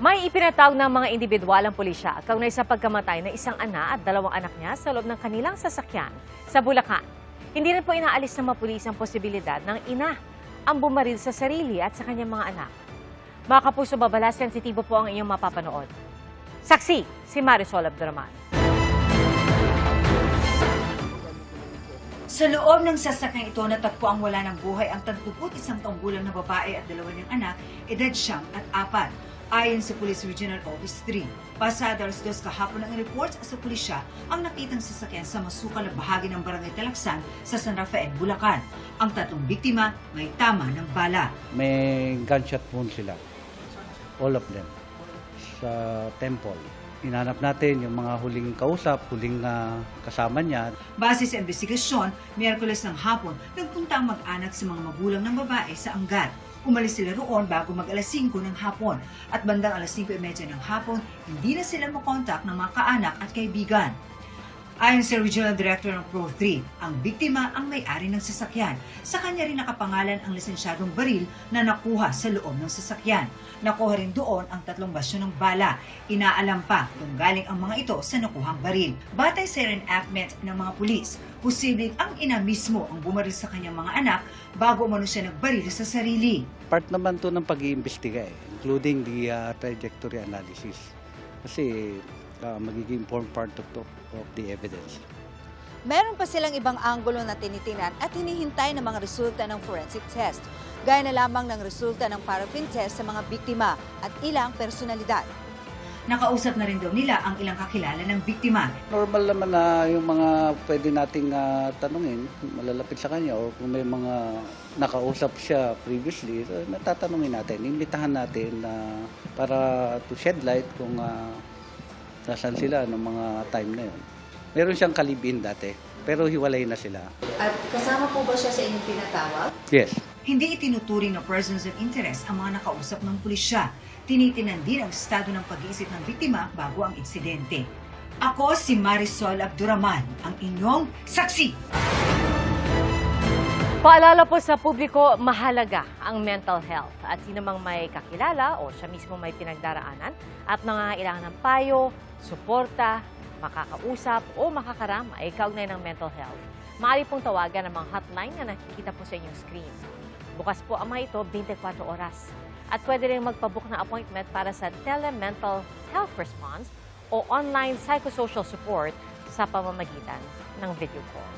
May ipinatawag ng mga individual ang pulisya kaugnay sa pagkamatay ng isang ana at dalawang anak niya sa loob ng kanilang sasakyan sa Bulacan. Hindi rin po inaalis ng mga pulis ang posibilidad ng ina ang bumaril sa sarili at sa kanyang mga anak. Mga kapuso babala, sensitibo po ang inyong mapapanood. Saksi, si Marisol Abduraman. Sa loob ng sasakyan ito, natagpo ang wala ng buhay ang 31 taong gulang na babae at dalawa niyang anak, edad 9 at 4. Ayon sa Police Regional Office 3, pasado alas 2 kahapon ang reports sa pulisya ang nakitang sasakyan sa masukal na bahagi ng Barangay Talaksan sa San Rafael, Bulacan. Ang 3 biktima may tama ng bala. May gunshot wound sila, all of them, sa temple. Hinanap natin yung mga huling kausap, huling kasama niya. Base sa investigasyon, Miyerkules ng hapon, nagpunta ang mag-anak sa mga magulang ng babae sa Angat. Umalis sila roon bago mag-alas 5 ng hapon at bandang alas 5:30 ng hapon, hindi na sila makontak ng mga kaanak at kaibigan. Ayon sa Regional Director ng Pro 3, ang biktima ang may-ari ng sasakyan. Sa kanya rin nakapangalan ang lisensyadong baril na nakuha sa loob ng sasakyan. Nakuha rin doon ang 3 basyo ng bala. Inaalam pa kung galing ang mga ito sa nakuhang baril. Batay sa reenactment ng mga pulis, posibleng ang ina mismo ang bumaril sa kanyang mga anak bago umano siya nagbaril sa sarili. Part naman to ng pag-iimbestiga, including the trajectory analysis. Kasi magiging important part of the evidence. Meron pa silang ibang anggulo na tinitingnan at hinihintay ng mga resulta ng forensic test, gaya na lamang ng resulta ng paraffin test sa mga biktima at ilang personalidad. Nakausap na rin daw nila ang ilang kakilala ng biktima. Normal naman na yung mga pwede nating tanungin, malalapit sa kanya, o kung may mga nakausap siya previously, natatanungin natin, imbitahan natin para to shed light kung nasaan sila ng mga time na yun. Meron siyang kalibin dati, pero hiwalay na sila. At kasama po ba siya sa inyong pinatawag? Yes. Hindi itinuturing na persons of interest ang mga nakausap ng pulisya. Tinitinan din ang estado ng pag-iisip ng biktima bago ang insidente. Ako si Marisol Abduraman, ang inyong saksi. Paalala po sa publiko, mahalaga ang mental health at sino mang may kakilala o siya mismo may pinagdaraanan at nangangailangan ng payo, suporta, makakausap o makakaramay kaugnay ng mental health. Maaari pong tawagan ang mga hotline na nakikita po sa inyong screen. Bukas po ang mga ito 24 oras at pwede rin magpabook na appointment para sa tele-mental health response o online psychosocial support sa pamamagitan ng video call.